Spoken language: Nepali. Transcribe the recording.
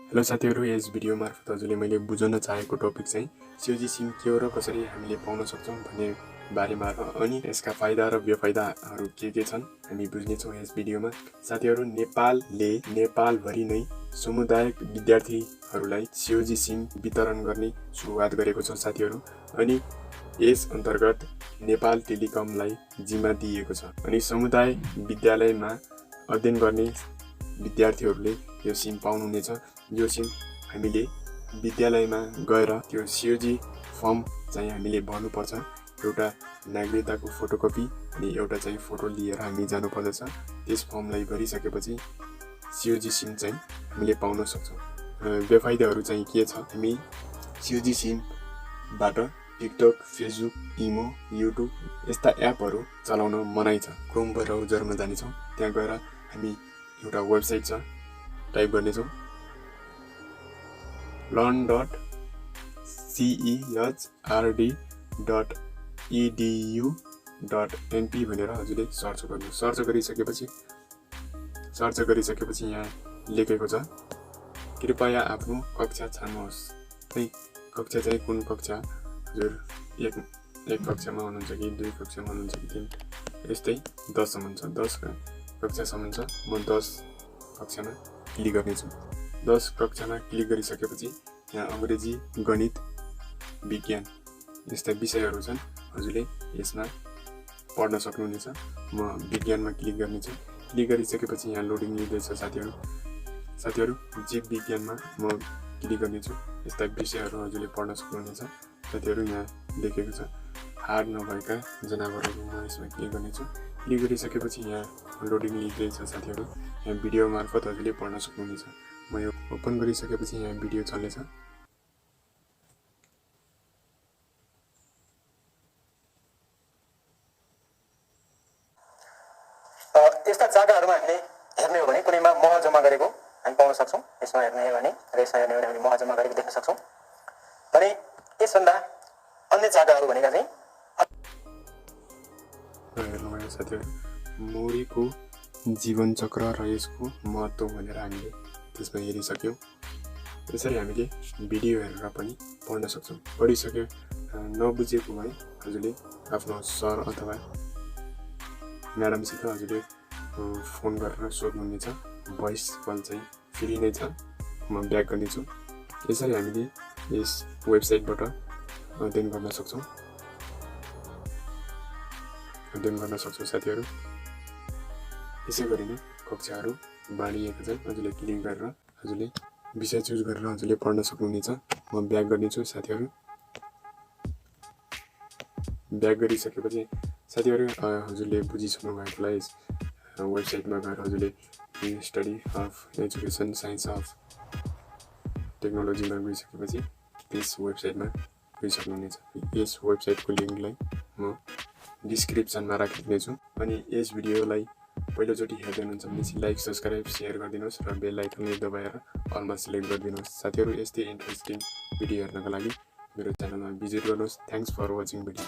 हेलो साथीहरु, यस भिडियो मार्फत हजुरले मैले बुझाउन चाहेको टपिक चाहिँ CUG सिम के हो र कसरी हामीले पाउन सक्छौं भन्ने बारेमा र अनि यसका फाइदा र बेफाइदाहरू के छन् हामी बुझ्ने छौं यस भिडियोमा। साथीहरु, नेपालले नेपालभरि नै सामुदायिक विद्यार्थीहरूलाई CUG सिम वितरण गर्ने सुरुवात गरेको छ साथीहरु। अनि यस अन्तर्गत नेपाल टेलिकमलाई जिम्मा दिएको छ अनि सामुदायिक विद्यालयमा अध्ययन गर्ने विद्यार्थीहरूले यो सिम पाउनुहुनेछ। यो सिम हामीले विद्यालयमा गएर त्यो CUG फर्म चाहिँ हामीले भर्नुपर्छ। एउटा नागरिकताको फोटोकपी अनि एउटा चाहिँ फोटो लिएर हामी जानुपर्दछ। त्यस फर्मलाई भरिसकेपछि CUG सिम चाहिँ हामीले पाउन सक्छौं। बेफाइदाहरू चाहिँ के छ, हामी CUG सिमबाट टिकटक, फेसबुक, इमो, युट्युब यस्ता एपहरू चलाउन मनाइ छ। क्रोम ब्राउजरमा जानेछौँ, त्यहाँ गएर हामी एउटा वेबसाइट छ, टाइप गर्नेछौँ learn.churd.edu.np भनेर हजुरले सर्च गर्नु। सर्च गरिसकेपछि यहाँ लेखेको छ, कृपया आफ्नो कक्षा छान्नुहोस्। कक्षा चाहिँ कुन कक्षा, हजुर एक कक्षामा हुनुहुन्छ कि 2 कक्षामा हुनुहुन्छ कि 3, यस्तै 10 सम्म छ, 10 कक्षासम्म छ। म 10 कक्षामा क्लिक गर्नेछु। 10 कक्षामा क्लिक गरिसकेपछि यहाँ अंग्रेजी, गणित, विज्ञान यस्ता विषयहरू छन्। हजुरले यसमा पढ्न सक्नुहुनेछ। म विज्ञानमा क्लिक गर्नेछु। क्लिक गरिसकेपछि यहाँ लोडिङ लिँदैछ साथीहरु। जीव विज्ञानमा म क्लिक गर्नेछु। यस्ता विषयहरू हजुरले पढ्न सक्नुहुनेछ। साथीहरु, यहाँ लेखेको छ हाड नभएका जनावरहरू, म यसमा क्लिक गर्नेछु। क्लिक गरिसकेपछि यहाँ लोडिङ लिँदैछ साथीहरु। यहाँ भिडियो मार्फत हजुरले पढ्न सक्नुहुनेछ। म यो ओपन गरिसकेपछि यहाँ भिडियो चल्नेछ। यस्ता जग्गाहरुमा हामीले हेर्ने हो भने कुनैमा मह जम्मा गरेको हामी पाउन सक्छौं। यसमा हेर्ने हो भने र यसमा हेर्ने हो भने हामीले मह जम्मा गरेको देख्न सक्छौं। भने यसभन्दा अन्य जग्गाहरु भनेका चाहिँ हेर्नुभयो साथीहरु, मौरीको जीवन चक्र र यसको महत्त्व भनेर हामीले त्यसमा हेरिसक्यौं। यसरी हामीले भिडियो हेरेर पनि पढ्न सक्छौं। पढिसके नबुझेको भए हजुरले आफ्नो सर अथवा म्याडमसित हजुरले फोन गरेर सोध्नुहुनेछ। भोइस कल चाहिँ फ्री नै छ। म ब्याक गर्नेछु। यसरी हामीले यस वेबसाइटबाट अध्ययन गर्न सक्छौं साथीहरु। यसै गरी नै कक्षाहरू बाँडिएका छन्। हजुरले क्लिक गरेर हजुरले विषय चुज गरेर हजुरले पढ्न सक्नुहुनेछ। म ब्याक गर्नेछु साथीहरु। ब्याक गरिसकेपछि साथीहरु, हजुरले बुझिसक्नु भएकोलाई यस वेबसाइटमा गएर हजुरले study of education, science of टेक्नोलोजीमा गइसकेपछि त्यस वेबसाइटमा गइसक्नुहुनेछ। यस वेबसाइटको लिङ्कलाई म डिस्क्रिप्सनमा राखिदिनेछु। अनि यस भिडियोलाई पहिलोचोटि हेर्दै हुनुहुन्छ भने लाइक, सब्स्क्राइब, शेयर गरिदिनुहोस् र बेल आइकनले दबाएर अलमा सिलेक्ट गरिदिनुहोस्। साथीहरु, यस्तै इन्ट्रेस्टिङ भिडियो हेर्नको लागि मेरो च्यानलमा भिजिट गर्नुहोस्। Thanks for watching video.